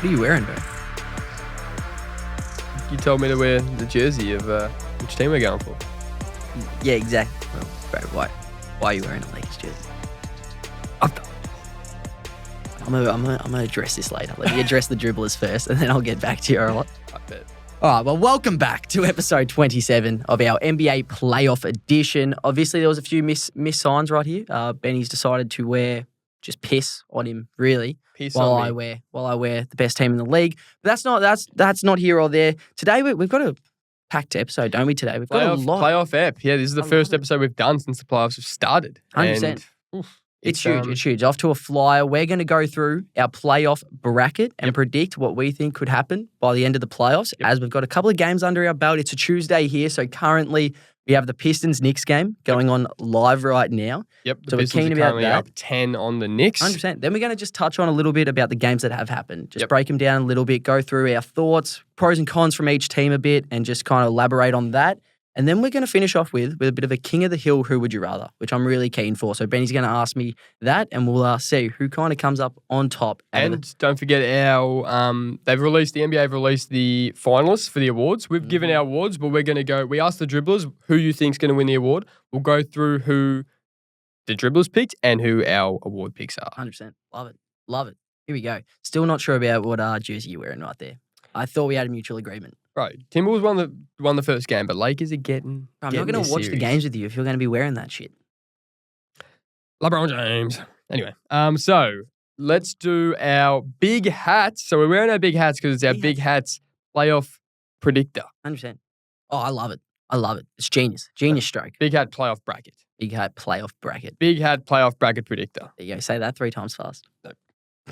What are you wearing, bro? You told me to wear the jersey of which team we're going for. Yeah, exactly. Well, bro, why are you wearing a Lakers jersey? I'm gonna address this later. Let me address the dribblers first, and then I'll get back to you. All right? I bet. All right, well, welcome back to episode 27 of our NBA playoff edition. Obviously, there was a few miss signs right here. Benny's decided to wear just piss on him, really, while I wear the best team in the league. But that's not here or there. Today we've got a packed episode, don't we? Today we've got a lot. Playoff ep. Yeah, this is the first episode we've done since the playoffs have started. 100%. It's huge. It's huge. Off to a flyer. We're going to go through our playoff bracket and predict what we think could happen by the end of the playoffs. As we've got a couple of games under our belt. It's a Tuesday here, so currently we have the Pistons-Knicks game going on live right now. Yep, so we're keen about that. Up 10 on the Knicks. 100%. Then we're going to just touch on a little bit about the games that have happened. Just break them down a little bit, go through our thoughts, pros and cons from each team a bit, and just kind of elaborate on that. And then we're going to finish off with a bit of a king of the hill, who would you rather, which I'm really keen for. So Benny's going to ask me that, and we'll see who kind of comes up on top. And don't forget the NBA have released the finalists for the awards. We've given our awards, but we're going to go, we asked the dribblers who you think's going to win the award. We'll go through who the dribblers picked and who our award picks are. 100%. Love it. Here we go. Still not sure about what jersey you're wearing right there. I thought we had a mutual agreement. Right. Timberwolves won the first game, but Lakers are getting. I'm not going to watch the games with you if you're going to be wearing that shit. LeBron James. Anyway, so let's do our big hats. So we're wearing our big hats because it's our big hats playoff predictor. 100%. Oh, I love it. It's genius. Genius stroke. Big hat playoff bracket. Big hat playoff bracket. Big hat playoff bracket predictor. There you go. Say that 3 times fast. No.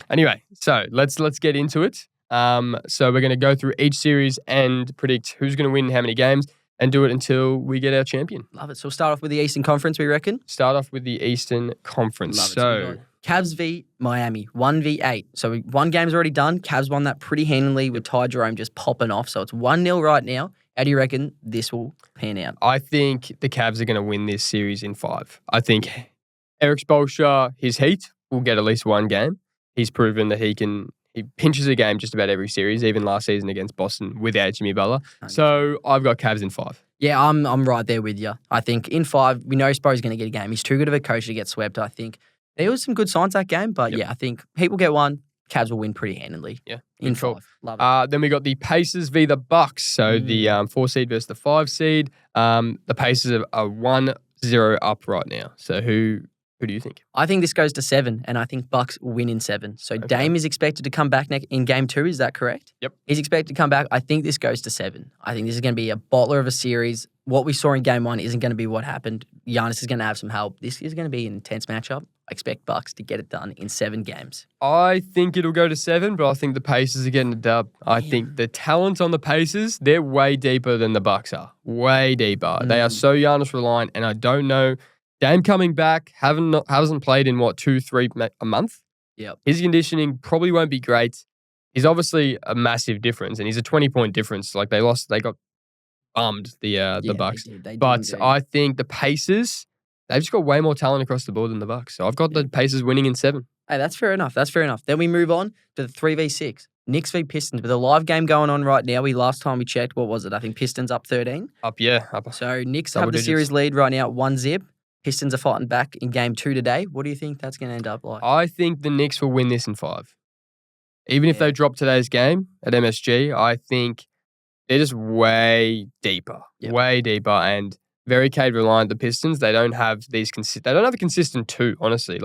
Anyway, so let's get into it. So we're going to go through each series and predict who's going to win how many games and do it until we get our champion. Love it. So we'll start off with the Eastern Conference, we reckon? Start off with the Eastern Conference. Love it. So Cavs v Miami, 1v8. So one game's already done. Cavs won that pretty handily with Ty Jerome just popping off. So it's 1-0 right now. How do you reckon this will pan out? I think the Cavs are going to win this series in 5. I think Eric Spoelstra, his Heat, will get at least one game. He's proven that he pinches a game just about every series, even last season against Boston without Jimmy Butler. So I've got Cavs in 5. Yeah, I'm right there with you. I think in 5, we know Spo's going to get a game. He's too good of a coach to get swept, I think. There was some good signs that game, but I think Heat will get one. Cavs will win pretty handily. Yeah, in 5. Love it. Then we got the Pacers v. the Bucks. So the 4 seed versus the 5 seed. The Pacers are 1-0 up right now. So who do you think? I think this goes to 7, and I think Bucks win in 7. So Dame is expected to come back in game 2. Is that correct? Yep. He's expected to come back. I think this goes to 7. I think this is going to be a bottler of a series. What we saw in game 1 isn't going to be what happened. Giannis is going to have some help. This is going to be an intense matchup. I expect Bucks to get it done in 7 games. I think it'll go to 7, but I think the Pacers are getting a dub. I think the talent on the Pacers, they're way deeper than the Bucks are. Way deeper. They are so Giannis reliant, and I don't know. Dame coming back, hasn't played in 2-3 a month. Yep. His conditioning probably won't be great. He's obviously a massive difference, and he's a 20-point difference. Like they got bummed the Bucks. They did but indeed. I think the Pacers, they've just got way more talent across the board than the Bucks. So I've got the Pacers winning in 7. Hey, that's fair enough. Then we move on to the 3v6. Knicks v Pistons with a live game going on right now. Last time we checked, what was it? I think Pistons up 13. Up. So Knicks have the series lead right now at 1-0. Pistons are fighting back in game 2 today. What do you think that's going to end up like? I think the Knicks will win this in 5. Even if they drop today's game at MSG, I think they're just way deeper, and very Cade reliant. The Pistons, they don't have they don't have a consistent 2, honestly.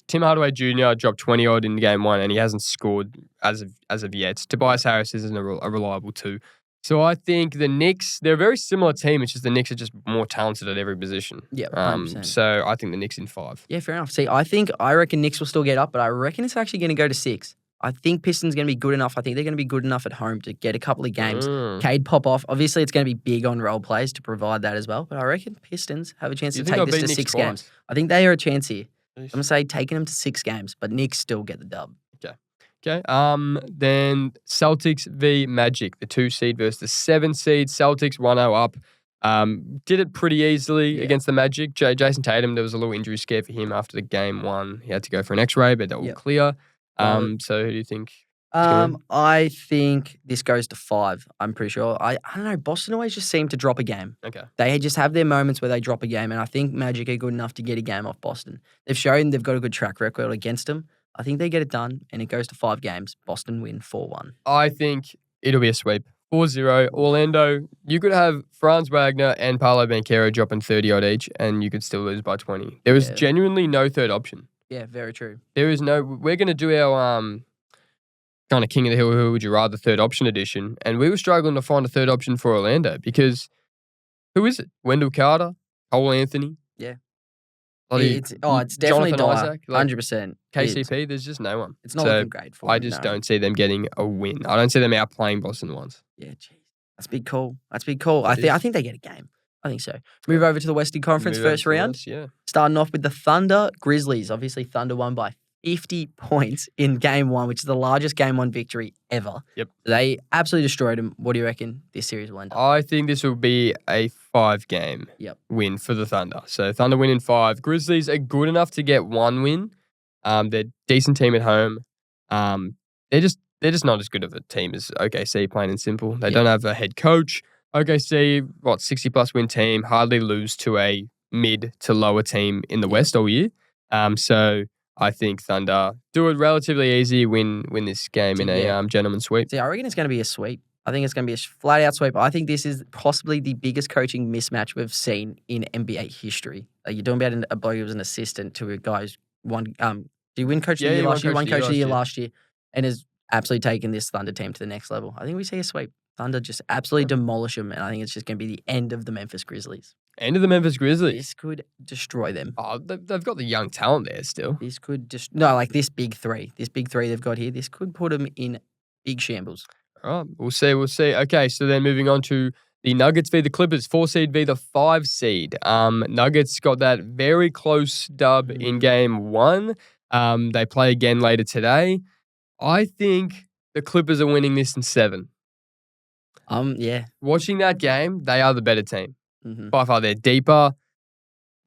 Tim Hardaway Jr. dropped 20 odd in game 1, and he hasn't scored as of yet. Tobias Harris isn't a reliable 2. So I think the Knicks, they're a very similar team. It's just the Knicks are just more talented at every position. Yeah, 100%. So I think the Knicks in 5. Yeah, fair enough. See, I reckon Knicks will still get up, but I reckon it's actually going to go to 6. I think Pistons going to be good enough. I think they're going to be good enough at home to get a couple of games. Cade pop off. Obviously, it's going to be big on role plays to provide that as well. But I reckon Pistons have a chance to take this to 6 games. I think they are a chance here. I'm going to say taking them to 6 games, but Knicks still get the dub. Okay. Then Celtics v Magic, the 2 seed versus the 7 seed. Celtics 1-0 up. Did it pretty easily against the Magic. Jason Tatum, there was a little injury scare for him after the game 1. He had to go for an X-ray, but that all clear. So who do you think? I think this goes to 5. I'm pretty sure. I don't know. Boston always just seem to drop a game. Okay. They just have their moments where they drop a game, and I think Magic are good enough to get a game off Boston. They've shown they've got a good track record against them. I think they get it done, and it goes to 5 games. Boston win 4-1. I think it'll be a sweep. 4-0. Orlando, you could have Franz Wagner and Paolo Banchero dropping 30-odd each, and you could still lose by 20. There is genuinely no third option. Yeah, very true. There is no... We're going to do our kind of King of the Hill, who would you rather, third option edition, and we were struggling to find a third option for Orlando because who is it? Wendell Carter? Cole Anthony? Yeah. It's definitely Jonathan Isaac, 100%. KCP, there's just no one. It's not looking great for them. I just don't see them getting a win. I don't see them outplaying Boston once. Yeah, jeez. That's big call. I think they get a game. I think so. Move over to the Western Conference first round. Starting off with the Thunder Grizzlies. Obviously, Thunder won by 50 points in game 1, which is the largest game 1 victory ever. Yep. They absolutely destroyed them. What do you reckon this series will end up? I think this will be a 5-game win for the Thunder. So Thunder win in 5. Grizzlies are good enough to get 1 win. They're a decent team at home. They're just not as good of a team as OKC, plain and simple. They don't have a head coach. OKC, 60-plus win team, hardly lose to a mid to lower team in the West all year. So I think Thunder do it relatively easy, win this game in a gentleman's sweep. See, I reckon it's going to be a sweep. I think it's going to be a flat-out sweep. I think this is possibly the biggest coaching mismatch we've seen in NBA history. Like, you're talking about a bloke who was an assistant to a guy who's won. Did he win Coach of the Year last year? Won Coach of the Year last year, and has absolutely taken this Thunder team to the next level. I think we see a sweep. Thunder just absolutely demolish them, and I think it's just going to be the end of the Memphis Grizzlies. End of the Memphis Grizzlies. This could destroy them. Oh, they've got the young talent there still. This could just like this big three they've got here. This could put them in big shambles. All right, we'll see. Okay, so then moving on to the Nuggets v the Clippers, 4 seed v the 5 seed. Nuggets got that very close dub in game 1. They play again later today. I think the Clippers are winning this in 7. Yeah. Watching that game, they are the better team. Mm-hmm. By far, they're deeper.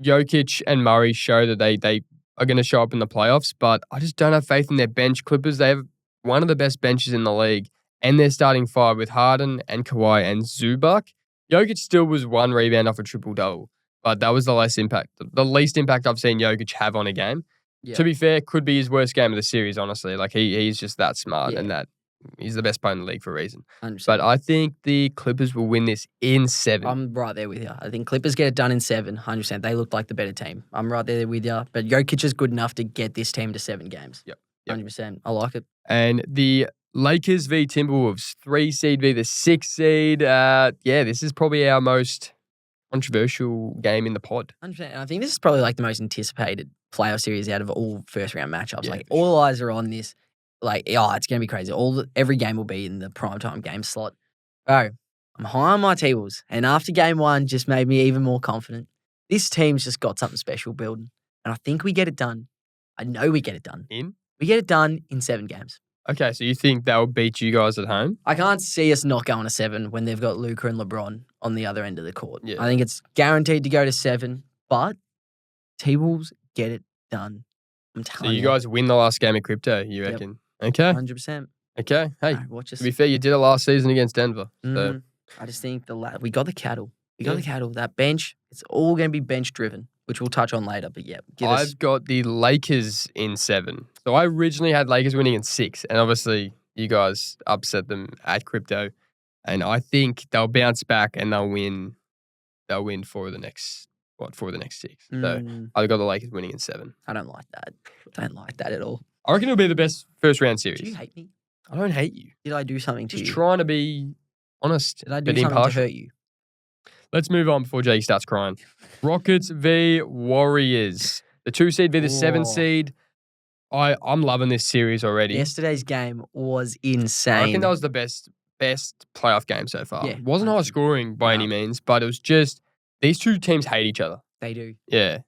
Jokic and Murray show that they are going to show up in the playoffs, but I just don't have faith in their bench. Clippers, they have one of the best benches in the league, and they're starting 5 with Harden and Kawhi and Zubac. Jokic still was 1 rebound off a triple-double, but that was the least impact I've seen Jokic have on a game. Yeah. To be fair, could be his worst game of the series, honestly. Like, he's just that smart and that he's the best player in the league for a reason. 100%. But I think the Clippers will win this in 7. I'm right there with you. I think Clippers get it done in 7, 100%. They look like the better team. I'm right there with you. But Jokic is good enough to get this team to 7 games. Yep. 100%. I like it. And the Lakers v Timberwolves, 3 seed v the 6 seed. This is probably our most controversial game in the pod. 100%. And I think this is probably like the most anticipated playoff series out of all first-round matchups. All eyes are on this. It's going to be crazy. Every game will be in the primetime game slot. Bro, I'm high on my T-Wolves. And after game 1 just made me even more confident. This team's just got something special building. And I think we get it done. I know we get it done. We get it done in 7 games. Okay, so you think they'll beat you guys at home? I can't see us not going to 7 when they've got Luka and LeBron on the other end of the court. Yeah. I think it's guaranteed to go to 7, but T-Wolves get it done. I'm telling you. So you guys win the last game of crypto, you reckon? Okay. 100%. Okay. Hey, watch us. To be fair, you did it last season against Denver. So. I just think we got the cattle. The cattle. That bench, it's all going to be bench driven, which we'll touch on later. But I've got the Lakers in 7. So I originally had Lakers winning in 6, and obviously you guys upset them at crypto, and I think they'll bounce back and they'll win. They'll win for the next 6. So I've got the Lakers winning in 7. I don't like that. I don't like that at all. I reckon it'll be the best first round series. Do you hate me? I don't hate you. Did I do something to you? Just trying to be honest. Did I do something to hurt you? Let's move on before Jake starts crying. Rockets v Warriors. The 2 seed v the 7 seed. I'm loving this series already. Yesterday's game was insane. I reckon that was the best playoff game so far. It wasn't high scoring by any means, but it was just these 2 teams hate each other. They do. Yeah.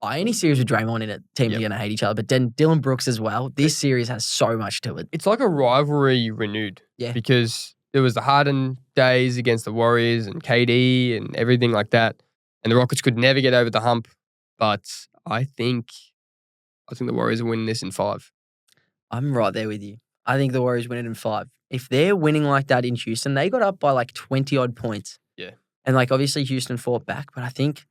Any series with Draymond in it, teams are going to hate each other. But then Dylan Brooks as well. This series has so much to it. It's like a rivalry renewed. Yeah. Because there was the Harden days against the Warriors and KD and everything like that. And the Rockets could never get over the hump. But I think the Warriors are winning this in 5. I'm right there with you. I think the Warriors win it in 5. If they're winning like that in Houston, they got up by like 20-odd points. Yeah. And like obviously Houston fought back, but I think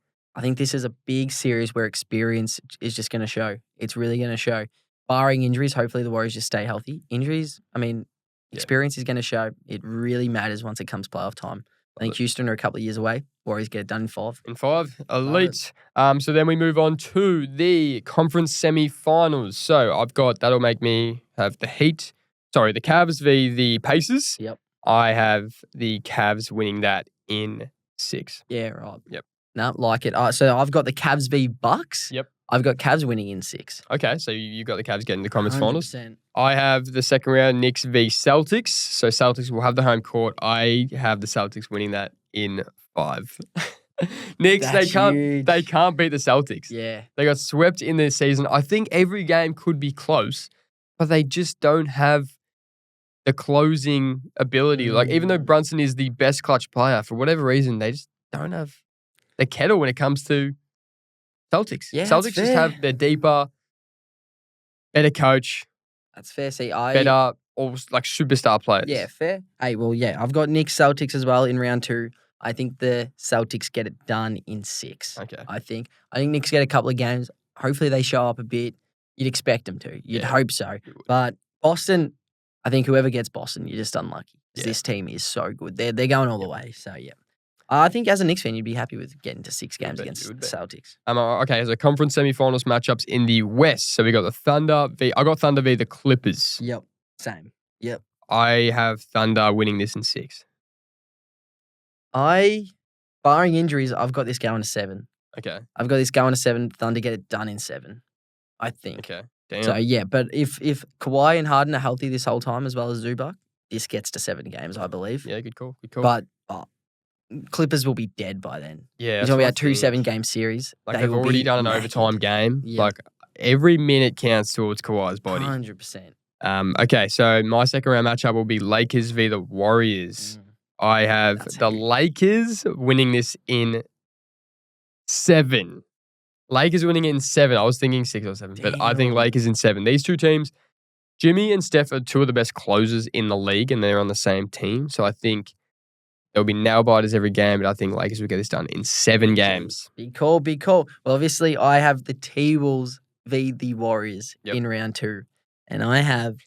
this is a big series where experience is just going to show. It's really going to show. Barring injuries, hopefully the Warriors just stay healthy. Injuries, I mean, experience is going to show. It really matters once it comes playoff time. I think Houston are a couple of years away. Warriors get it done in 5. In 5, elite. So then we move on to the conference semi-finals. So I've got, that'll make me have the Cavs v the Pacers. Yep. I have the Cavs winning that in 6. Yeah, right. Yep. No, like it. So I've got the Cavs v Bucks. Yep. I've got Cavs winning in 6. Okay, so you got the Cavs getting the conference finals. 100%. I have the second round, Knicks v Celtics. So Celtics will have the home court. I have the Celtics winning that in 5. Knicks, That's huge. they can't beat the Celtics. Yeah. They got swept in this season. I think every game could be close, but they just don't have the closing ability. Like, even though Brunson is the best clutch player, for whatever reason, they just don't have the kettle when it comes to Celtics. Yeah, Celtics just have their deeper, better coach, That's fair. See, better, or like superstar players. Yeah, fair. Hey, well, yeah, I've got Knicks Celtics as well in round 2. I think the Celtics get it done in 6. Okay. I think Knicks get a couple of games. Hopefully they show up a bit. You'd expect them to. You'd hope so. But Boston, I think whoever gets Boston, you're just unlucky. Yeah. This team is so good. They're going all the way. So, yeah. I think as a Knicks fan, you'd be happy with getting to 6 games against the Celtics. Okay, so conference semifinals matchups in the West. So we got the Thunder I got Thunder v the Clippers. Yep, same. Yep. I have Thunder winning this in 6. Barring injuries, I've got this going to 7. Okay. I've got this going to 7. Thunder get it done in 7, I think. Okay. Damn. So, yeah, but if Kawhi and Harden are healthy this whole time as well as Zubac, this gets to 7 games, I believe. Yeah, good call. Good call. But Clippers will be dead by then. Yeah. You're talking about 2 7-game series. Like, they've already done an overtime game. Yeah. Like, every minute counts towards Kawhi's body. 100%. Okay, so my second round matchup will be Lakers v the Warriors. I have the Lakers winning this in 7. Lakers winning it in 7. I was thinking 6 or 7, but I think Lakers in 7. These two teams, Jimmy and Steph are 2 of the best closers in the league, and they're on the same team. So I think there'll be nail biters every game, but I think Lakers will get this done in 7 games. Big call, big call. Well, obviously, I have the T-Wolves v the Warriors in round 2, and I have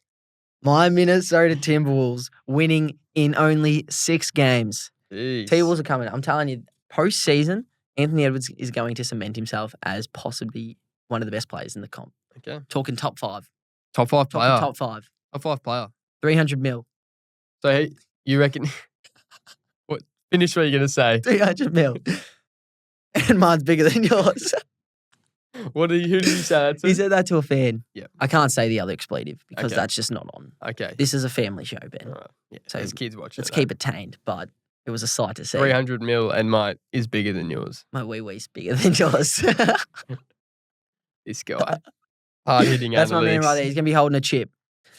my Minnesota Timberwolves winning in only 6 games. Jeez. T-Wolves are coming. I'm telling you, postseason, Anthony Edwards is going to cement himself as possibly one of the best players in the comp. Okay. Talking top 5. Top 5 player. Top 5. Top 5 player. 300 mil. So, hey, you reckon... What? Finish what you're going to say. 300 mil. And mine's bigger than yours. Who did you say that to? He said that to a fan. Yeah. I can't say the other expletive because that's just not on. Okay. This is a family show, Ben. All right. Yeah. So there's kids watching. Let's keep it tamed, but it was a sight to see. 300 mil and mine is bigger than yours. My wee-wee's bigger than yours. This guy. Hard-hitting That's analytics. my man right there. He's going to be holding a chip.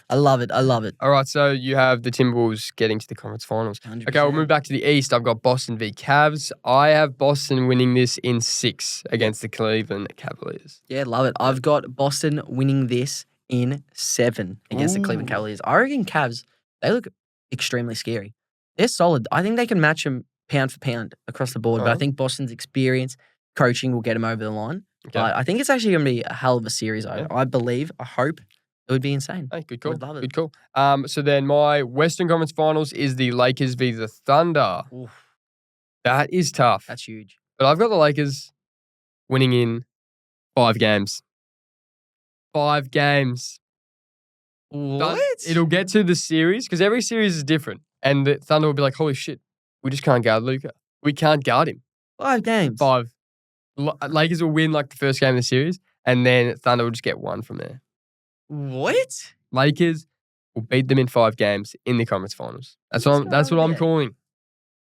I love it. I love it. All right, so you have the Timberwolves getting to the conference finals. 100%. Okay, we'll move back to the East. I've got Boston v Cavs. I have Boston winning this in 6 against the Cleveland Cavaliers. Yeah, love it. I've got Boston winning this in 7 against the Cleveland Cavaliers. I reckon Cavs, they look extremely scary. They're solid. I think they can match them pound for pound across the board, but I think Boston's experience, coaching will get them over the line. Okay. But I think it's actually going to be a hell of a series. I believe, I hope it would be insane. Hey, good call. Would love it. Good call. So then my Western Conference Finals is the Lakers v the Thunder. Oof. That is tough. That's huge. But I've got the Lakers winning in 5 games. 5 games. What? It'll get to the series because every series is different. And the Thunder will be like, holy shit, we just can't guard Luka. We can't guard him. 5 games. 5. Lakers will win like the first game of the series, and then Thunder will just get 1 from there. What? Lakers will beat them in 5 games in the conference finals. That's what I'm calling.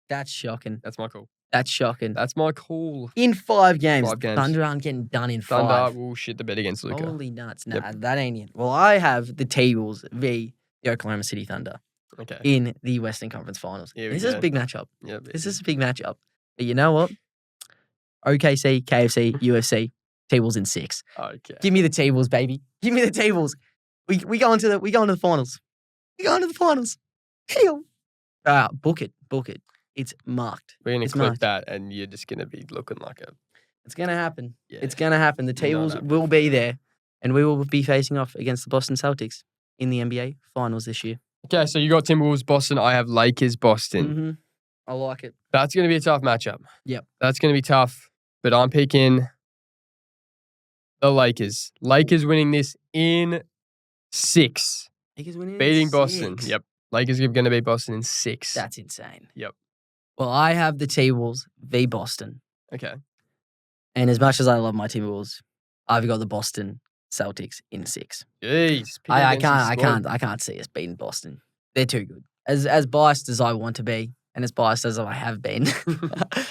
That's shocking. That's my call. That's shocking. That's my call. In 5 games. 5 games. Thunder aren't getting done in 5. Thunder will shit the bed against Luka. Holy nuts. Nah, that ain't it. Well, I have the T-Wolves v the Oklahoma City Thunder in the Western Conference Finals. This is a big matchup. Yep. This is a big matchup. But you know what? OKC, KFC, UFC, T-Wolves in 6. Okay. Give me the T-Wolves, baby. Give me the T-Wolves. We go into the finals. We're going to the finals. Book it. It's marked. We're going to It's clip marked. that and you're just going to be looking like a... It's going to happen. Yeah. It's going to happen. The tables will be there and we will be facing off against the Boston Celtics in the NBA finals this year. Okay, so you got Timberwolves, Boston. I have Lakers, Boston. Mm-hmm. I like it. That's going to be a tough matchup. Yep. That's going to be tough, but I'm picking the Lakers. Lakers winning this in 6. Lakers winning Beating in Boston. 6. Yep. Lakers are going to beat Boston in 6. That's insane. Yep. Well, I have the T-Wolves v Boston. Okay. And as much as I love my Timberwolves, I've got the Boston Celtics in 6. Jeez. I can't see us beating Boston. They're too good. As biased as I want to be, and as biased as I have been,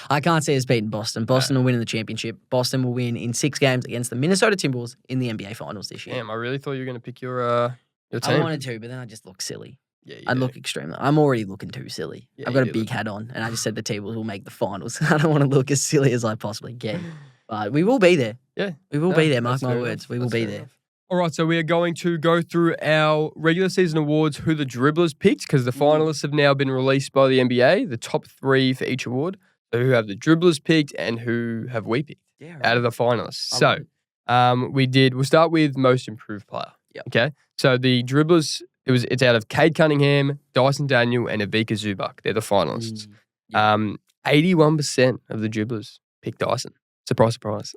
I can't see us beating Boston. Boston will win in the championship. Boston will win in 6 games against the Minnesota Timberwolves in the NBA Finals this year. Damn, I really thought you were going to pick your team. I wanted to, but then I just look silly. Yeah, I look extremely. I'm already looking too silly. Yeah, I've got a big hat on, and I just said the T-Wolves will make the finals. I don't want to look as silly as I possibly can. But we will be there. Yeah. We will be there. Mark my words. We will be there. All right, so we are going to go through our regular season awards, who the dribblers picked, because the finalists have now been released by the NBA, the top 3 for each award. So who have the dribblers picked and who have we picked out of the finalists. So we'll start with most improved player. Yep. Okay. So the dribblers, it's out of Cade Cunningham, Dyson Daniel, and Ivica Zubac. They're the finalists. 81% of the dribblers picked Dyson. Surprise, surprise.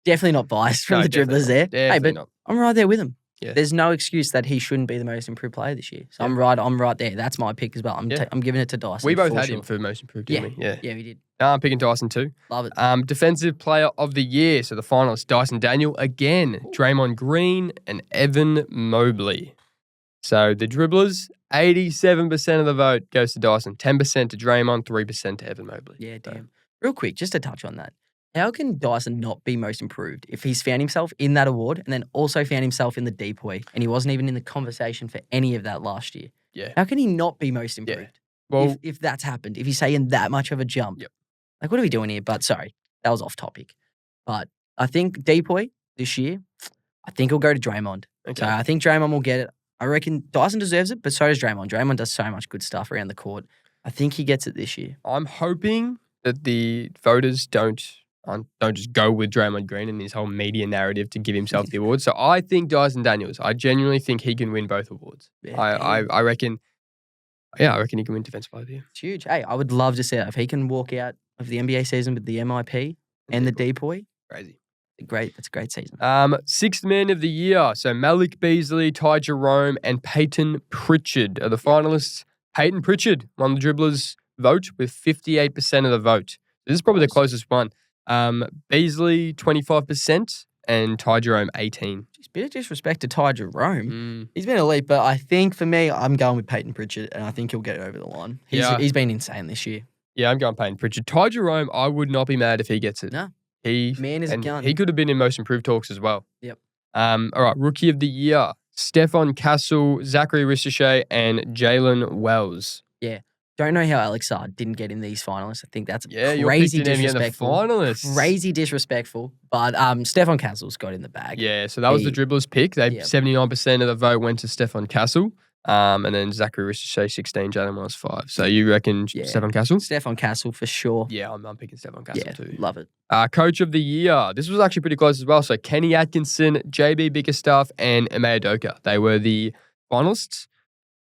Definitely not biased from the dribblers there. Hey, but not. I'm right there with him. Yeah. There's no excuse that he shouldn't be the most improved player this year. So I'm right there. That's my pick as well. I'm giving it to Dyson. We both had him for most improved, didn't we? Yeah, we did. No, I'm picking Dyson too. Love it. Defensive player of the year. So the finalists, Dyson Daniel again, Draymond Green, and Evan Mobley. So the dribblers, 87% of the vote goes to Dyson, 10% to Draymond, 3% to Evan Mobley. Yeah, damn. Real quick, just to touch on that. How can Dyson not be most improved if he's found himself in that award and then also found himself in the DPOY and he wasn't even in the conversation for any of that last year? Yeah. How can he not be most improved? Yeah. Well, if that's happened, if he's saying that much of a jump. Yep. Like, what are we doing here? But sorry, that was off topic. But I think DPOY this year, I think he'll go to Draymond. Okay. So I think Draymond will get it. I reckon Dyson deserves it, but so does Draymond. Draymond does so much good stuff around the court. I think he gets it this year. I'm hoping that the voters don't just go with Draymond Green and his whole media narrative to give himself the award. So I think Dyson Daniels, I genuinely think he can win both awards. Yeah, I reckon he can win Defensive Player of the Year. It's huge. Hey, I would love to see it. If he can walk out of the NBA season with the MIP and the DPOY. Crazy. That's a great season. 6th man of the year. So Malik Beasley, Ty Jerome, and Peyton Pritchard are the finalists. Peyton Pritchard won the dribblers' vote with 58% of the vote. This is probably the closest one. Beasley, 25%, and Ty Jerome, 18%. Just a bit of disrespect to Ty Jerome. He's been elite, but I think for me, I'm going with Peyton Pritchard, and I think he'll get it over the line. He's been insane this year. Yeah, I'm going Peyton Pritchard. Ty Jerome, I would not be mad if he gets it. No. Man is a gun. He could have been in most improved talks as well. Yep. All right, Rookie of the Year. Stephon Castle, Zachary Ricochet, and Jalen Wells. Yeah. Don't know how Alex Sard didn't get in these finalists. I think that's crazy disrespectful. Finalists. Crazy disrespectful. But Stephon Castle's got in the bag. Yeah, so that was the dribblers pick. 79% of the vote went to Stephon Castle. And then Zachary Ricochet, 16, Jalen Wells, 5. So you reckon Stephon Castle? Stephon Castle for sure. Yeah, I'm picking Stephon Castle too. Love it. Coach of the Year. This was actually pretty close as well. So Kenny Atkinson, JB Bickerstaff, and Ime Udoka. They were the finalists.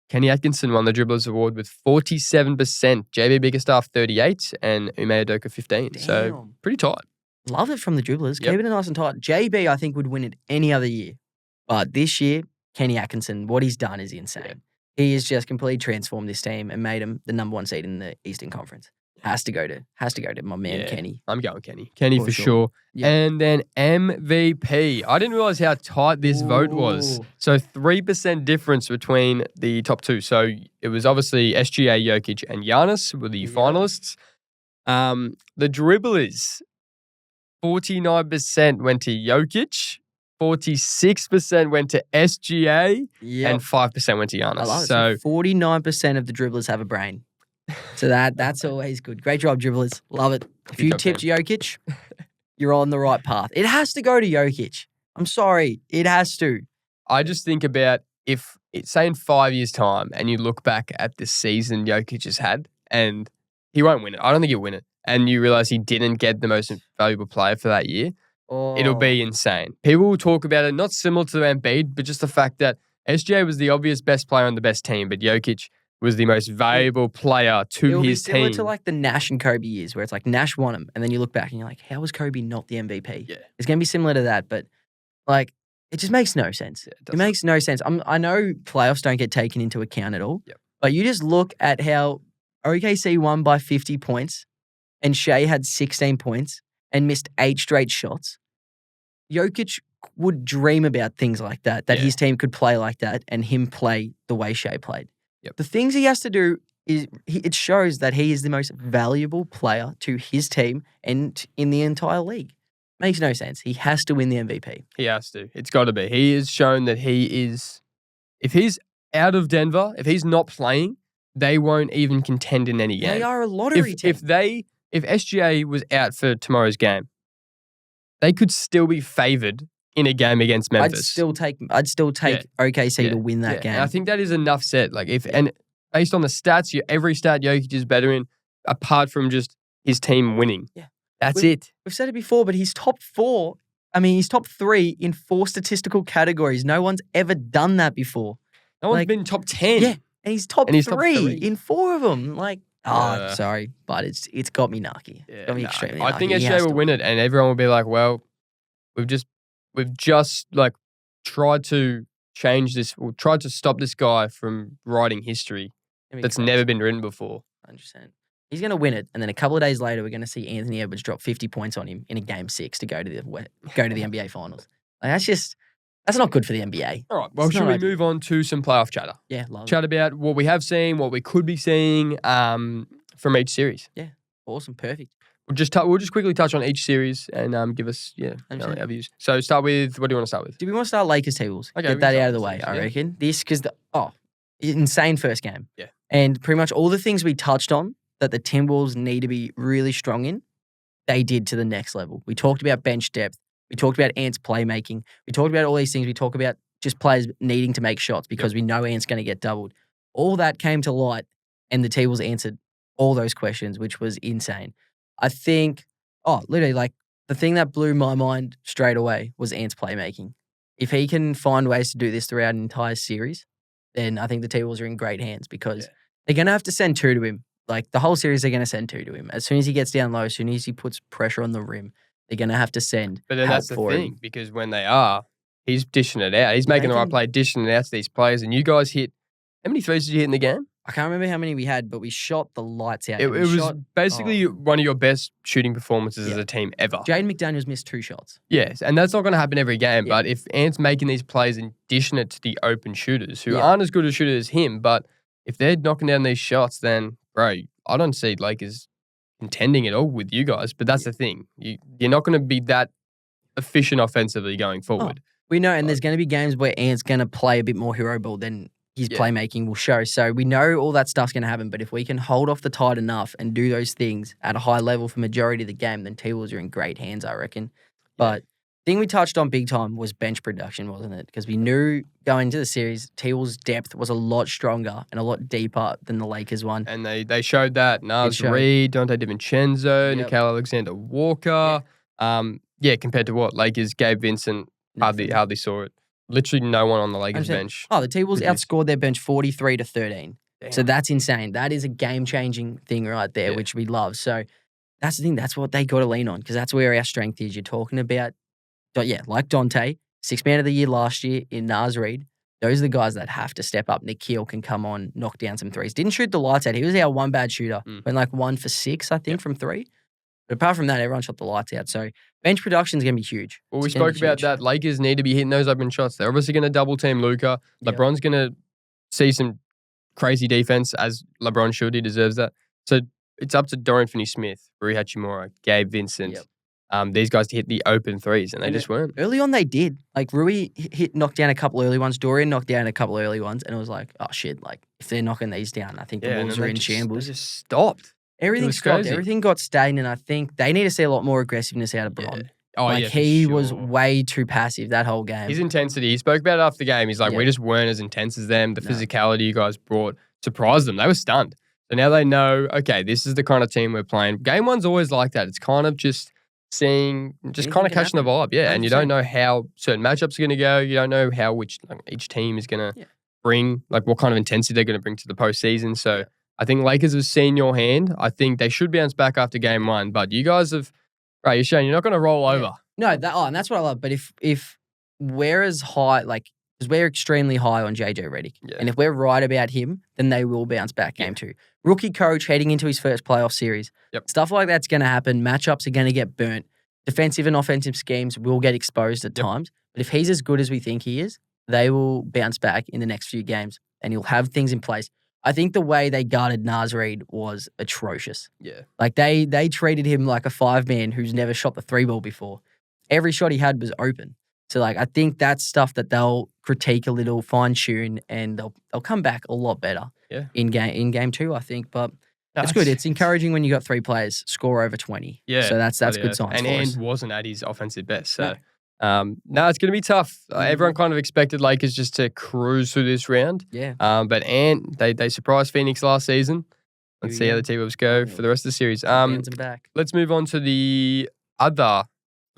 Kenny Atkinson won the Dribblers Award with 47%, JB Bickerstaff 38%, and Ime Udoka 15%. Damn. So pretty tight. Love it from the Dribblers. Keep it nice and tight. JB, I think, would win it any other year. But this year, Kenny Atkinson, what he's done is insane. Yeah. He has just completely transformed this team and made him the number 1 seed in the Eastern Conference. Has to go to my man, Kenny. I'm going Kenny. Kenny for sure. Yeah. And then MVP. I didn't realize how tight this vote was. So 3% difference between the top 2. So it was obviously SGA, Jokic, and Giannis were the finalists. The dribblers, 49% went to Jokic, 46% went to SGA, and 5% went to Giannis. I love it. So 49% of the dribblers have a brain. So that's always good. Great job, dribblers. Love it. If you tipped Jokic, you're on the right path. It has to go to Jokic. I'm sorry. It has to. I just think about if say in 5 years' time, and you look back at the season Jokic has had, and he won't win it. I don't think he'll win it. And you realize he didn't get the most valuable player for that year. It'll be insane. People will talk about it, not similar to Embiid, but just the fact that SGA was the obvious best player on the bbest team, but Jokic was the most valuable player to It'll his be similar team. to like the Nash and Kobe years, where it's like Nash won them, and then you look back and you're like, how was Kobe not the MVP? Yeah. It's going to be similar to that, but like, it just makes no sense. Yeah, it makes no sense. I know playoffs don't get taken into account at all, but you just look at how OKC won by 50 points and Shea had 16 points and missed 8 straight shots. Jokic would dream about things like that his team could play like that and him play the way Shea played. The things he has to do is it shows that he is the most valuable player to his team and in the entire league. Makes no sense. He has to win the MVP. He has to. It's got to be. He has shown that he is, if he's out of Denver, if he's not playing, they won't even contend in any game. They are a lottery team. If SGA was out for tomorrow's game, they could still be favored in a game against Memphis. I'd still take OKC to win that game. And I think that is enough said. And based on the stats, every stat Jokic is better in, apart from just his team winning. Yeah. That's it. We've said it before, but he's top 4. I mean, he's top 3 in 4 statistical categories. No one's ever done that before. No one's been top 10. Yeah, and he's top 3 in 4 of them. Sorry, but it's got me narky. It's got me extremely narky. I think SGA will win it, and everyone will be like, well, we've just tried to change this, or tried to stop this guy from writing history that's never been written before. 100%. He's going to win it, and then a couple of days later, we're going to see Anthony Edwards drop 50 points on him in a game 6 to go to the NBA Finals. That's not good for the NBA. All right, well, should we move on to some playoff chatter? Yeah, love Chat about what we have seen, what we could be seeing from each series. Yeah, awesome, perfect. We'll just quickly touch on each series and give us our views. So start with, what do you want to start with? Do we want to start Lakers tables? Okay, get that out of the way, I reckon. Because insane first game. Yeah. And pretty much all the things we touched on that the Timberwolves need to be really strong in, they did to the next level. We talked about bench depth. We talked about Ant's playmaking. We talked about all these things. We talked about just players needing to make shots because we know Ant's going to get doubled. All that came to light, and the T-Wolves answered all those questions, which was insane. I think, literally, the thing that blew my mind straight away was Ant's playmaking. If he can find ways to do this throughout an entire series, then I think the T-Wolves are in great hands because they're going to have to send 2 to him. The whole series, they're going to send 2 to him. As soon as he gets down low, as soon as he puts pressure on the rim, they're going to have to send. But then that's the thing, because when they are, he's dishing it out. He's making the right play, dishing it out to these players. And you guys hit, how many threes did you hit in the game? I can't remember how many we had, but we shot the lights out. It was basically one of your best shooting performances as a team ever. Jaden McDaniels missed 2 shots. Yes, and that's not going to happen every game. But if Ant's making these plays and dishing it to the open shooters, who aren't as good a shooter as him, but if they're knocking down these shots, then, bro, I don't see Lakers contending at all with you guys. But that's the thing. You're not going to be that efficient offensively going forward. We know, and there's going to be games where Ant's going to play a bit more hero ball than his playmaking will show. So we know all that stuff's going to happen. But if we can hold off the tide enough and do those things at a high level for majority of the game, then T-Wolves are in great hands, I reckon. But the thing we touched on big time was bench production, wasn't it? Because we knew going into the series, T-Wolves' depth was a lot stronger and a lot deeper than the Lakers one. And they showed that. Naz Reid, Dante DiVincenzo, Nickeil Alexander-Walker. Compared to what? Lakers, Gabe Vincent, hardly saw it. Literally no one on the Lakers bench. The T-Wolves outscored their bench 43-13. Damn. So that's insane. That is a game-changing thing right there, which we love. So that's the thing. That's what they got to lean on because that's where our strength is. You're talking about, like Dante, 6th man of the year last year in Naz Reid. Those are the guys that have to step up. Nickeil can come on, knock down some threes. Didn't shoot the lights out. He was our one bad shooter. Went 1 for 6, I think, from 3. But apart from that, everyone shot the lights out. So bench production is going to be huge. Well, we spoke about that. Lakers need to be hitting those open shots. They're obviously going to double team Luka. LeBron's going to see some crazy defense, as LeBron should. He deserves that. So it's up to Dorian Finney-Smith, Rui Hachimura, Gabe Vincent, these guys to hit the open threes, and they just weren't. Early on, they did. Rui knocked down a couple early ones. Dorian knocked down a couple early ones, and it was like, oh shit! If they're knocking these down, I think the Wolves are in shambles. They just stopped. Everything stopped. Everything got stagnant. I think they need to see a lot more aggressiveness out of Bron. Oh, Like yeah, for he was sure. way too passive that whole game. His intensity, he spoke about it after the game. He's like, Yeah. we just weren't as intense as them. The No. physicality you guys brought surprised them. They were stunned. So now they know, okay, this is the kind of team we're playing. Game one's always like that. It's kind of just seeing, just Anything kind of can catching the vibe. Yeah. And you 100%. don't know how certain matchups are going to go. You don't know how each team is going to bring, like what kind of intensity they're going to bring to the postseason. So I think Lakers have seen your hand. I think they should bounce back after game one. But you guys have, right, you're showing you're not going to roll over. No, and that's what I love. But if we're as high, like, because we're extremely high on JJ Redick, and if we're right about him, then they will bounce back game two. Rookie coach heading into his first playoff series. Stuff like that's going to happen. Matchups are going to get burnt. Defensive and offensive schemes will get exposed at times. But if he's as good as we think he is, they will bounce back in the next few games, and he'll have things in place. I think the way they guarded Naz Reid was atrocious. Yeah. Like they treated him like a 5-man who's never shot the 3-ball before. Every shot he had was open. So like I think that's stuff that they'll critique a little, fine-tune, and they'll come back a lot better in game two, I think. But that's good. It's encouraging when you got 3 players score over 20. Yeah. So that's good signs for us. And wasn't at his offensive best. So no, it's going to be tough. Everyone kind of expected Lakers just to cruise through this round. Yeah. But they surprised Phoenix last season. Let's see how the T-Wolves go for the rest of the series. Let's move on to the other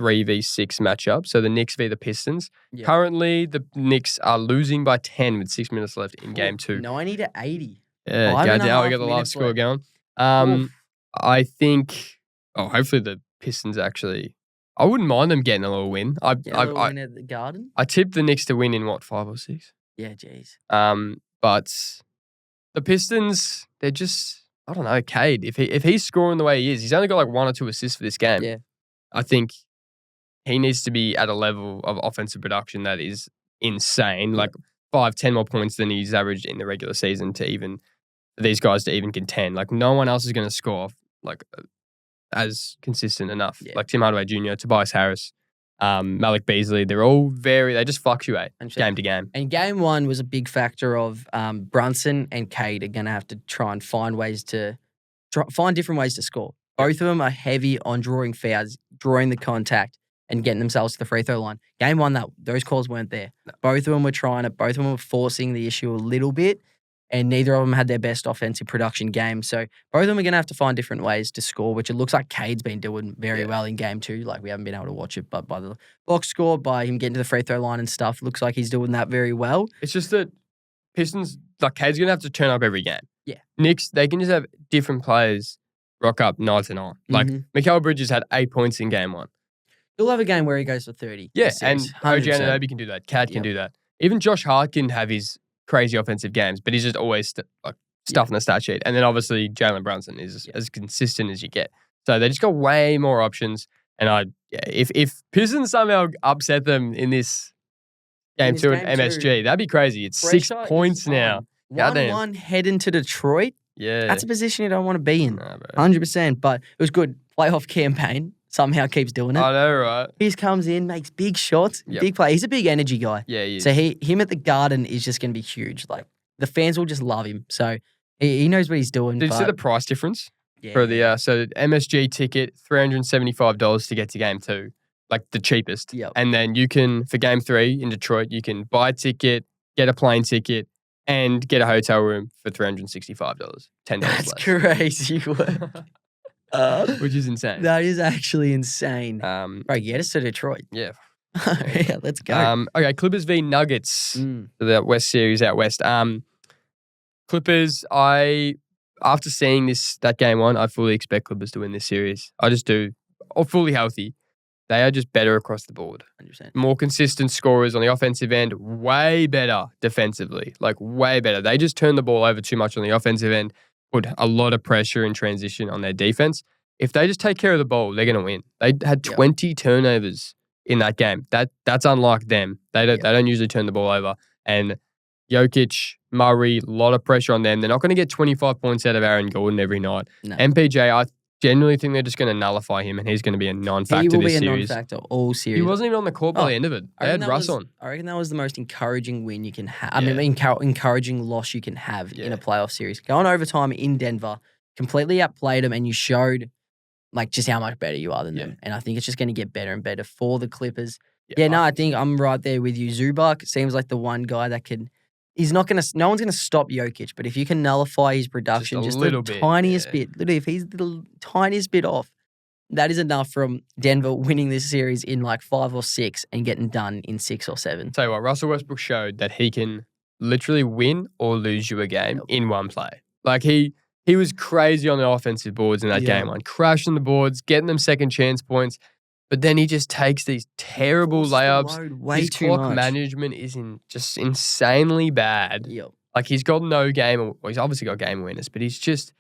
3v6 matchup. So the Knicks v the Pistons. Yeah. Currently, the Knicks are losing by 10 with 6 minutes left in game 2. 90-80. Yeah, we got the live score going. I think, hopefully the Pistons actually, I wouldn't mind them getting a little win. A little win at the Garden? I tipped the Knicks to win in 5 or 6? Yeah, jeez. But the Pistons, they're just, I don't know, Cade. If he's scoring the way he is, he's only got like 1 or 2 assists for this game. Yeah. I think he needs to be at a level of offensive production that is insane, like 5-10 more points than he's averaged in the regular season these guys to even contend. Like no one else is going to score like as consistent enough. Yeah. Like Tim Hardaway Jr., Tobias Harris, Malik Beasley, they just fluctuate game to game. And game 1 was a big factor of Brunson and Cade are going to have to try and find different ways to score. Both of them are heavy on drawing fouls, drawing the contact, and getting themselves to the free throw line. Game 1, those calls weren't there. No. Both of them were trying it. Both of them were forcing the issue a little bit, and neither of them had their best offensive production game. So both of them are going to have to find different ways to score, which it looks like Cade's been doing very well in game 2. Like we haven't been able to watch it, but by the box score, by him getting to the free throw line and stuff, looks like he's doing that very well. It's just that Pistons, like Cade's going to have to turn up every game. Yeah. Knicks, they can just have different players rock up night to night. Like Mikal Bridges had 8 points in game 1. He'll have a game where he goes for 30. Yeah, and OG Anunoby can do that. Cad can do that. Even Josh Hart can have his crazy offensive games, but he's just always stuff in the stat sheet. And then obviously Jalen Brunson is as consistent as you get. So they just got way more options. And if Pistons somehow upset them in this game 2 at MSG, that'd be crazy. It's 6 points now. 1-1 heading to Detroit. Yeah. That's a position you don't want to be in. 100%. But it was good. Playoff campaign. Somehow keeps doing it. I know, right? He just comes in, makes big shots, big play. He's a big energy guy. Yeah, he is. So him at the Garden is just going to be huge. Like the fans will just love him. So he knows what he's doing. Did you see the price difference for the so MSG ticket $375 to get to game 2, like the cheapest. Yep. And then you can for game 3 in Detroit, you can buy a ticket, get a plane ticket, and get a hotel room for $365. $10 That's less. crazy. Which is insane. That is actually insane. Right, get us to Detroit. Yeah. Yeah, let's go. Okay, Clippers v Nuggets. The West series out west. Clippers, after seeing that game 1, I fully expect Clippers to win this series. I just do. Or fully healthy. They are just better across the board. 100%. More consistent scorers on the offensive end, way better defensively. Like, way better. They just turn the ball over too much on the offensive end, put a lot of pressure and transition on their defense. If they just take care of the ball, they're going to win. They had 20 turnovers in that game. That's unlike them. They don't usually turn the ball over. And Jokic, Murray, a lot of pressure on them. They're not going to get 25 points out of Aaron Gordon every night. No. MPJ, I genuinely think they're just going to nullify him, and he's going to be a non-factor this series. He will be a non-factor all series. He wasn't even on the court by the end of it. They had Russ on. I reckon that was the most encouraging win you can have. I mean, encouraging loss you can have in a playoff series. Going overtime in Denver, completely outplayed them, and you showed like just how much better you are than them. And I think it's just going to get better and better for the Clippers. I think I'm right there with you. Zubac seems like the one guy that could. He's not going to. No one's going to stop Jokic, but if you can nullify his production just little the bit, tiniest bit, literally, if he's the tiniest bit off, that is enough from Denver winning this series in like 5 or 6 and getting done in 6 or 7. Tell you what, Russell Westbrook showed that he can literally win or lose you a game in one play. Like he was crazy on the offensive boards in that game one, crashing the boards, getting them second chance points. But then he just takes these terrible layups. His clock management is just insanely bad. Like he's got no game. Well, he's obviously got game awareness, but he's just.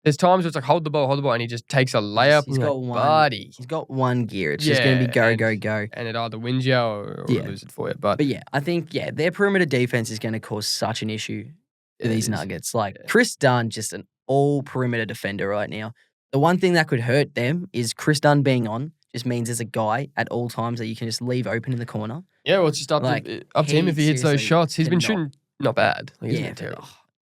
There's times where it's like hold the ball, and he just takes a layup. He's got one. Buddy. He's got one gear. It's just going to be go. And it either wins you or loses it for you. But yeah, I think their perimeter defense is going to cause such an issue for these Nuggets. Like Chris Dunn, just an all perimeter defender right now. The one thing that could hurt them is Chris Dunn being on. Just means there's a guy at all times that you can just leave open in the corner. Yeah, well, it's just up to him if he hits those shots. He's been shooting not bad.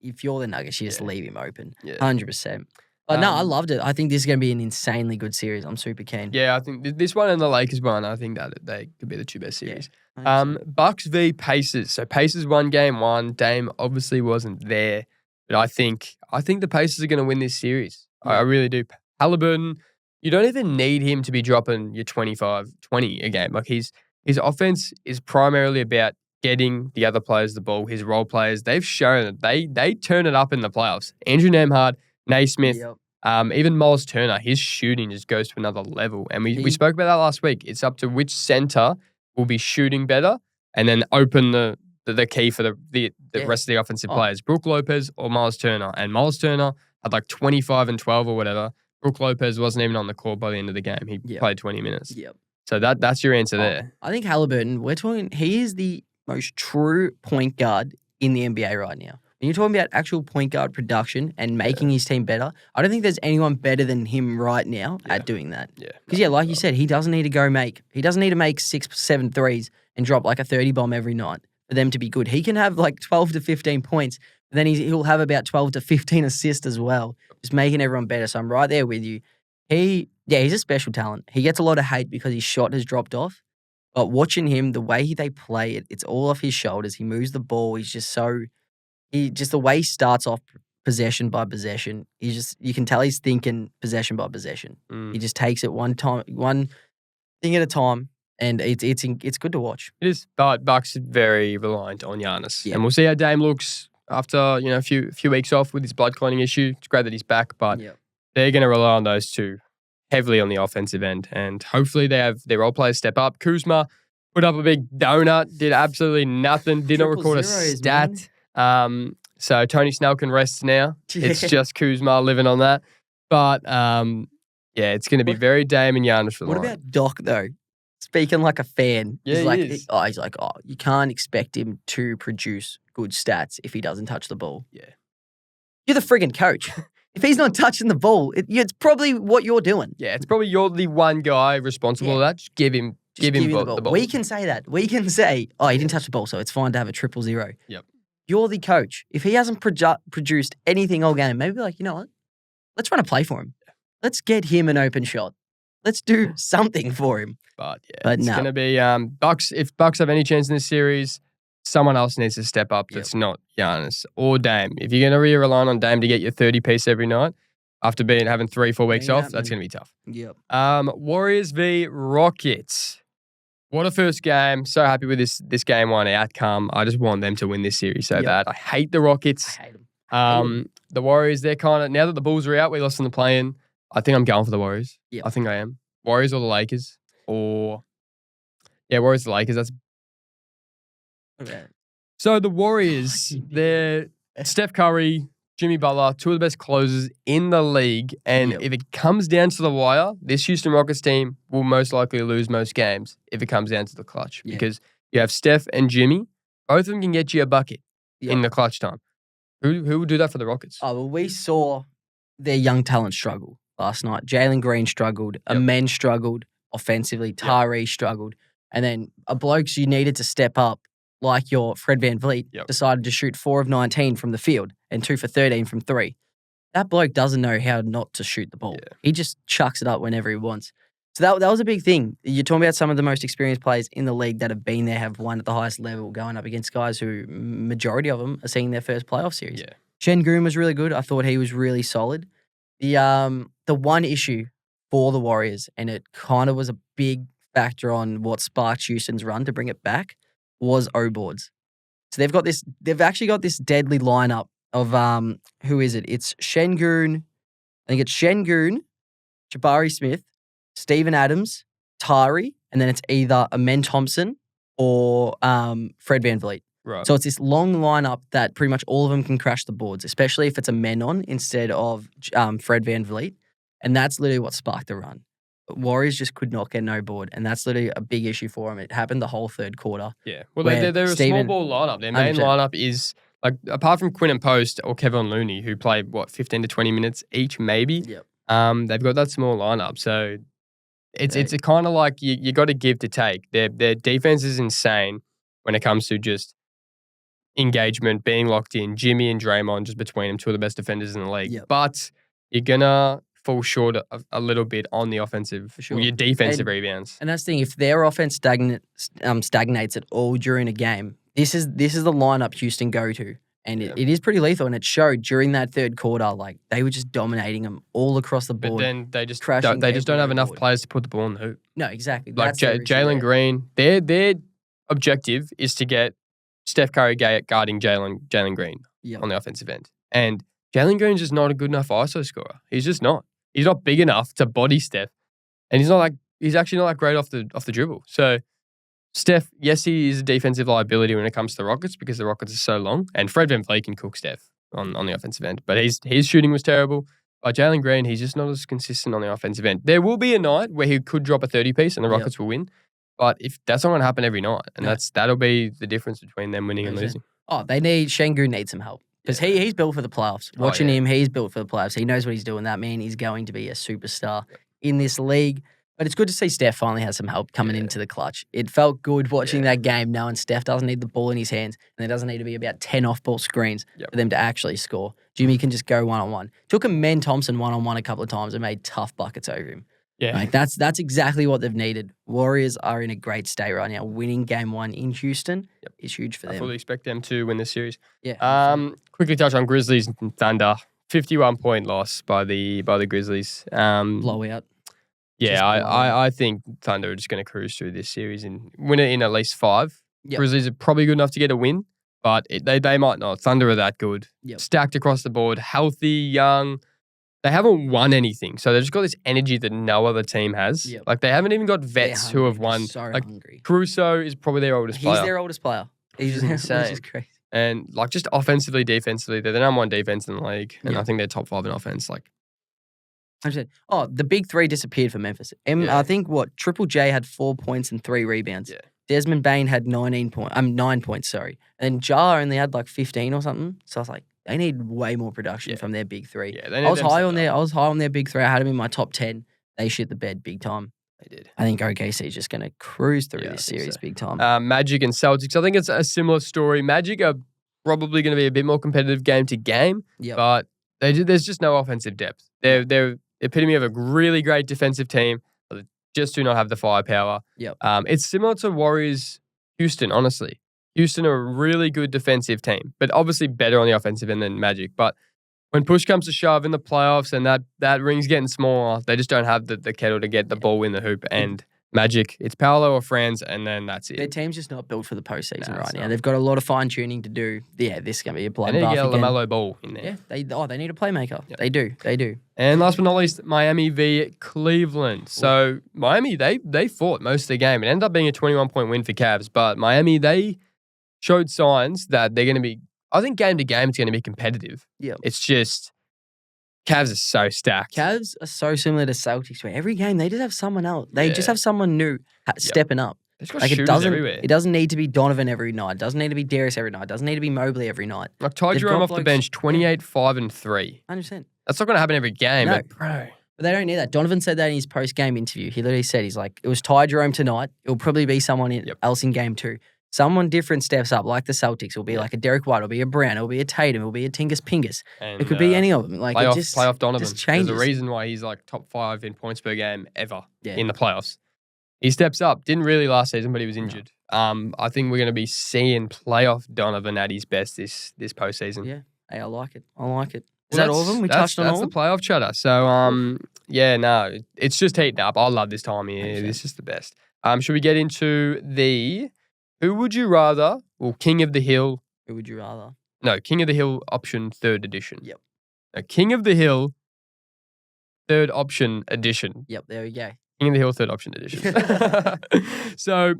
If you're the Nuggets, you just leave him open. 100%. But no, I loved it. I think this is going to be an insanely good series. I'm super keen. Yeah, I think this one and the Lakers one, I think that they could be the two best series. Bucks v Pacers. So Pacers won game 1. Dame obviously wasn't there. But I think the Pacers are going to win this series. Yeah. I really do. Halliburton, you don't even need him to be dropping your 25, 20 a game. Like his offense is primarily about getting the other players the ball, his role players. They've shown that they turn it up in the playoffs. Andrew Nembhard, Naismith, even Miles Turner, his shooting just goes to another level. And we spoke about that last week. It's up to which center will be shooting better and then open the key for the rest of the offensive players. Brook Lopez or Miles Turner. And Miles Turner had like 25 and 12 or whatever. Brook Lopez wasn't even on the court by the end of the game. He played 20 minutes. So that's your answer there. I think Halliburton, he is the most true point guard in the NBA right now. When you're talking about actual point guard production and making his team better, I don't think there's anyone better than him right now at doing that. Because like you said, he doesn't need to make 6, 7 threes and drop like a 30 bomb every night for them to be good. He can have like 12 to 15 points, but then he'll have about 12 to 15 assists as well, just making everyone better. So I'm right there with you. He's a special talent. He gets a lot of hate because his shot has dropped off. But watching him, the way they play it, it's all off his shoulders. He moves the ball. He's just the way he starts off possession by possession. You can tell he's thinking possession by possession. He just takes it one thing at a time, and it's good to watch. It is, but Bucks are very reliant on Giannis, and we'll see how Dame looks after a few weeks off with his blood clotting issue. It's great that he's back, but they're going to rely on those two heavily on the offensive end, and hopefully they have their role players step up. Kuzma put up a big donut, did absolutely nothing, did not record a stat. So Tony Snell can rest now. It's just Kuzma living on that. But it's going to be very Dame and Giannis reliant. What about Doc though? Speaking like a fan, he's like, you can't expect him to produce good stats if he doesn't touch the ball. Yeah, you're the friggin' coach. If he's not touching the ball, it's probably what you're doing. Yeah, it's probably you're the one guy responsible for that. Just give him the ball. We can say that. We can say, he didn't touch the ball, so it's fine to have a 0-0. Yep. You're the coach. If he hasn't produced anything all game, maybe you know what? Let's run a play for him. Let's get him an open shot. Let's do something for him. But it's going to be Bucks. If Bucks have any chance in this series, someone else needs to step up that's not Giannis or Dame. If you're going to really rely on Dame to get your 30-piece every night after having 3-4 weeks off, that's going to be tough. Yep. Warriors v Rockets. What a first game. So happy with this game 1 outcome. I just want them to win this series so bad. I hate the Rockets. I hate them. The Warriors, they're kind of, now that the Bulls are out, we lost in the play-in. I think I'm going for the Warriors. Yep. I think I am. Warriors or the Lakers. Warriors or the Lakers. That's okay. So the Warriors, they're Steph Curry, Jimmy Butler, two of the best closers in the league. And if it comes down to the wire, this Houston Rockets team will most likely lose most games if it comes down to the clutch. Because you have Steph and Jimmy. Both of them can get you a bucket in the clutch time. Who will do that for the Rockets? Oh, well, we saw their young talent struggle last night. Jalen Green struggled. Amen struggled offensively. Tyree struggled. And then blokes you needed to step up, like your Fred VanVleet, decided to shoot 4 of 19 from the field and 2 for 13 from 3. that bloke doesn't know how not to shoot the ball. Yeah. He just chucks it up whenever he wants. So that was a big thing. You're talking about some of the most experienced players in the league that have been there, have won at the highest level, going up against guys who, majority of them, are seeing their first playoff series. Yeah. Şengün was really good. I thought he was really solid. The one issue for the Warriors, and it kind of was a big factor on what sparked Houston's run to bring it back, was O-boards. So they've actually got this deadly lineup of who is it? It's Şengün, I think it's Şengün, Jabari Smith, Steven Adams, Tari, and then it's either Amen Thompson or Fred VanVleet. Right. So it's this long lineup that pretty much all of them can crash the boards, especially if it's a Menon instead of Fred VanVleet. And that's literally what sparked the run. Warriors just could not get no board, and that's literally a big issue for them. It happened the whole third quarter. Yeah. Well, they're a small ball lineup. Their main 100%. lineup is, like, apart from Quinn and Post or Kevin Looney, who play, 15 to 20 minutes each, maybe. Yep. They've got that small lineup. So it's kind of like you got to give to take. Their defense is insane when it comes to just engagement, being locked in. Jimmy and Draymond just between them, two of the best defenders in the league. Yep. But you're going to fall short a little bit on the offensive, For sure. your defensive rebounds. And that's the thing. If their offense stagnates at all during a game, this is the lineup Houston go to. And it is pretty lethal, and it showed during that third quarter. Like, they were just dominating them all across the board. But then they just don't have enough players to put the ball in the hoop. No, exactly. Like That's their issue Jalen there. Green, their objective is to get Steph Curry guarding Jalen Green Yep. on the offensive end. And Jalen Green's just not a good enough ISO scorer. He's just not. He's not big enough to body Steph. And he's actually not that great off the dribble. So Steph, yes, he is a defensive liability when it comes to the Rockets because the Rockets are so long. And Fred VanVleet can cook Steph on the offensive end. But his shooting was terrible. But Jalen Green, he's just not as consistent on the offensive end. There will be a night where he could drop a 30-piece and the Rockets will win. But if that's not going to happen every night. And that'll be the difference between them winning and losing. Oh, Şengün needs some help. Because he's built for the playoffs. Watching him, he's built for the playoffs. He knows what he's doing. That man is going to be a superstar in this league. But it's good to see Steph finally has some help coming into the clutch. It felt good watching that game, knowing Steph doesn't need the ball in his hands, and there doesn't need to be about 10 off-ball screens for them to actually score. Jimmy can just go one-on-one. Took Amen Thompson one-on-one a couple of times and made tough buckets over him. Yeah. Like, that's exactly what they've needed. Warriors are in a great state right now. Winning game one in Houston is huge for them. I fully expect them to win this series. Yeah. Quickly touch on Grizzlies and Thunder. 51-point loss by the Grizzlies. Blowout. Yeah, I think Thunder are just going to cruise through this series and win it in at least 5. Yep. Grizzlies are probably good enough to get a win, but they might not. Thunder are that good. Yep. Stacked across the board, healthy, young. They haven't won anything, so they've just got this energy that no other team has. Yep. Like, they haven't even got vets who have won. So like, hungry. Caruso is probably their oldest player. He's their oldest player. He's insane. Which is crazy. And, like, just offensively, defensively, they're the number one defense in the league, and I think they're top 5 in offense. Like, 100%. Oh, the big three disappeared for Memphis. I think Triple J had 4 points and 3 rebounds. Yeah. Desmond Bain had 9 points, sorry. And then Jar only had like 15 or something. So I was like, they need way more production from their big three. Yeah, I was high on their big three. I had them in my top 10. They shit the bed big time. They did. I think OKC is just going to cruise through this series big time. Magic and Celtics. I think it's a similar story. Magic are probably going to be a bit more competitive game to game, but there's just no offensive depth. They're the epitome of a really great defensive team, but they just do not have the firepower. It's similar to Warriors Houston, honestly. Houston are a really good defensive team, but obviously better on the offensive end than Magic. But when push comes to shove in the playoffs and that ring's getting smaller, they just don't have the kettle to get the ball in the hoop. And Magic, it's Paolo or Franz, and then that's it. Their team's just not built for the postseason right now. They've got a lot of fine-tuning to do. Yeah, this is going to be a bloodbath. They need to get a again. LaMelo Ball in there. Yeah, they need a playmaker. Yep. They do. And last but not least, Miami v Cleveland. So Miami, they fought most of the game. It ended up being a 21-point win for Cavs, but Miami, they showed signs that they're going to be, I think game to game, it's going to be competitive. Yeah. It's just, Cavs are so stacked. Cavs are so similar to Celtics, where every game they just have someone else. They just have someone new stepping up. Like everywhere. It doesn't need to be Donovan every night. It doesn't need to be Darius every night. It doesn't need to be Mobley every night. Like Ty Jerome off the bench, 28, 5, and 3. 100%. That's not going to happen every game. No. But bro. But they don't need that. Donovan said that in his post-game interview. He literally said, he's like, it was Ty Jerome tonight. It'll probably be someone else in game 2. someone different steps up, like the Celtics. It'll be like a Derek White, it'll be a Brown, it'll be a Tatum, it'll be a Tingus Pingus. And, it could be any of them. Like playoff Donovan. Just changes. There's a reason why he's like top 5 in points per game ever in the playoffs. He steps up. Didn't really last season, but he was injured. No. I think we're going to be seeing playoff Donovan at his best this postseason. Yeah. Hey, I like it. Is that all of them? We touched on all? That's the playoff chatter. So, it's just heating up. I love this time of year. This is the best. Should we get into the who would you rather? Well, King of the Hill. Who would you rather? No, King of the Hill option 3rd edition. Yep. No, King of the Hill 3rd option edition. Yep, there we go. King of the Hill 3rd option edition. So,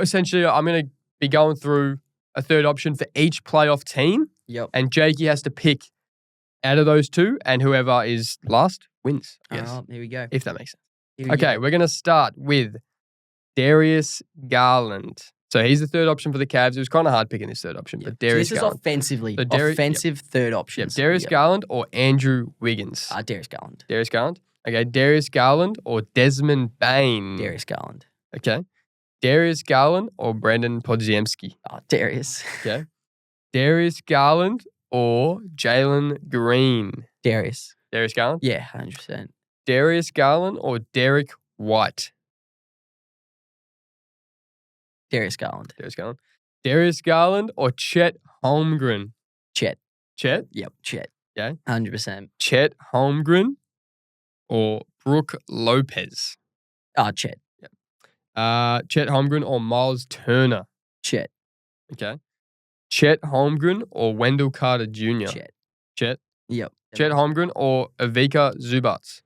essentially, I'm going to be going through a 3rd option for each playoff team. Yep. And Jakey has to pick out of those 2, and whoever is last wins. Yes. All right, here we go. If that makes sense. Okay, we're going to start with Darius Garland. So he's the 3rd option for the Cavs. It was kind of hard picking this 3rd option, but Darius Garland. This is offensively. Offensive 3rd option. Yep. Darius Garland or Andrew Wiggins? Darius Garland. Darius Garland. Okay, Darius Garland or Desmond Bain? Darius Garland. Okay. Darius Garland or Brendan Podziemski? Darius. Okay. Darius Garland or Jalen Green? Darius. Darius Garland? Yeah, 100%. Darius Garland or Derek White? Darius Garland. Darius Garland. Darius Garland or Chet Holmgren? Chet. Chet? Yep, Chet. Yeah. 100%. Chet Holmgren or Brooke Lopez? Chet. Yep. Chet Holmgren or Miles Turner? Chet. Okay. Chet Holmgren or Wendell Carter Jr.? Chet. Chet? Yep. Chet Holmgren or Ivica Zubac?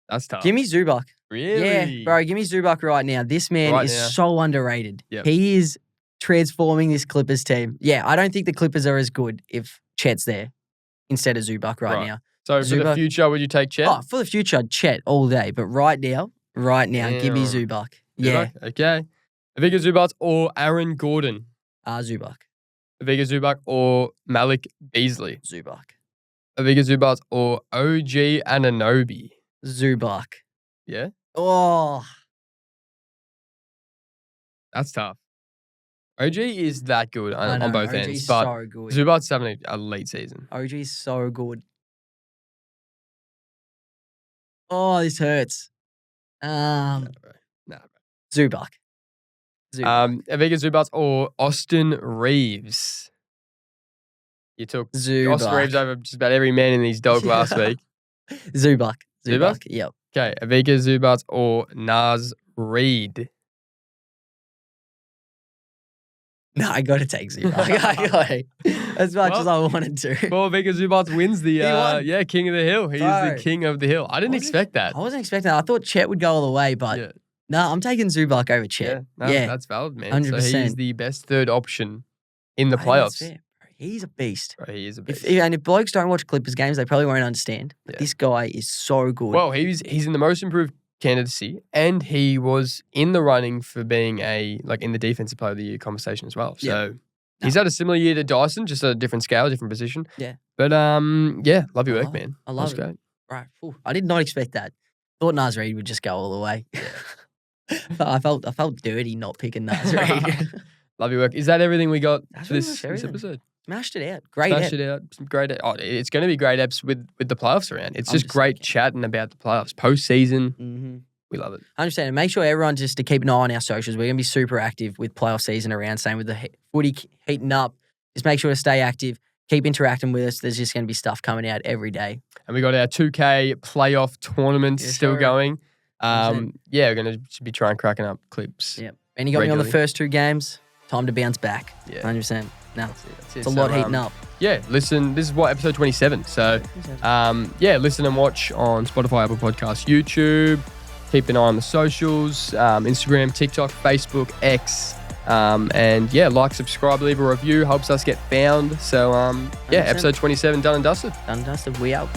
That's tough. Give me Zubac. Really? Yeah, bro, give me Zubac right now. This man is so underrated. Yep. He is transforming this Clippers team. Yeah, I don't think the Clippers are as good if Chet's there instead of Zubac right now. So for the future, would you take Chet? For the future, Chet all day. But right now, give me Zubac. Yeah. Okay. Ivica Zubac or Aaron Gordon? Zubac. Ivica Zubac or Malik Beasley? Zubac. Ivica Zubac or OG Anunoby? Zubac. Yeah? Oh. That's tough. OG is that good on both ends. But so good. Zubac's having an elite season. OG is so good. Oh, this hurts. Nah, bro. Zubac. Ivica Zubac or Austin Reeves? You took Zubac. Austin Reeves over just about every man in these dogs last week. Zubac. Zubac? Yep. Okay, Ivica Zubac or Naz Reid? No, I got to take Zubac. As much as I wanted to. Well, Ivica Zubac wins the King of the Hill. He's the King of the Hill. I didn't expect that. I wasn't expecting that. I thought Chet would go all the way, but no, I'm taking Zubac over Chet. Yeah, that's valid, man. 100%. So he's the best 3rd option in the playoffs. That's fair. He's a beast. Bro, he is a beast. If blokes don't watch Clippers games, they probably won't understand. But this guy is so good. Well, he's in the most improved candidacy, and he was in the running for being in the defensive player of the year conversation as well. So he's had a similar year to Dyson, just a different scale, different position. Yeah. But love your work, man. I love it. Great. Right. Ooh, I did not expect that. Thought Naz Reid would just go all the way. I felt dirty not picking Naz Reid. Love your work. Is that everything we got for this episode? Smashed it out. Great Some great. It's going to be great eps with the playoffs around. It's just great chatting about the playoffs, postseason. Mm-hmm. We love it. 100%. And make sure everyone just to keep an eye on our socials. We're going to be super active with playoff season around. Same with the footy heating up. Just make sure to stay active. Keep interacting with us. There's just going to be stuff coming out every day. And we got our 2K playoff tournament still going. We're going to be trying cracking up clips. Yep. And you got me on the first 2 games. Time to bounce back. Yeah. 100%. No, that's it. It's a lot heating up. Yeah, listen. This is episode 27. So, listen and watch on Spotify, Apple Podcasts, YouTube. Keep an eye on the socials, Instagram, TikTok, Facebook, X. Like, subscribe, leave a review. Helps us get found. So, episode 27 done and dusted. Done and dusted. We out.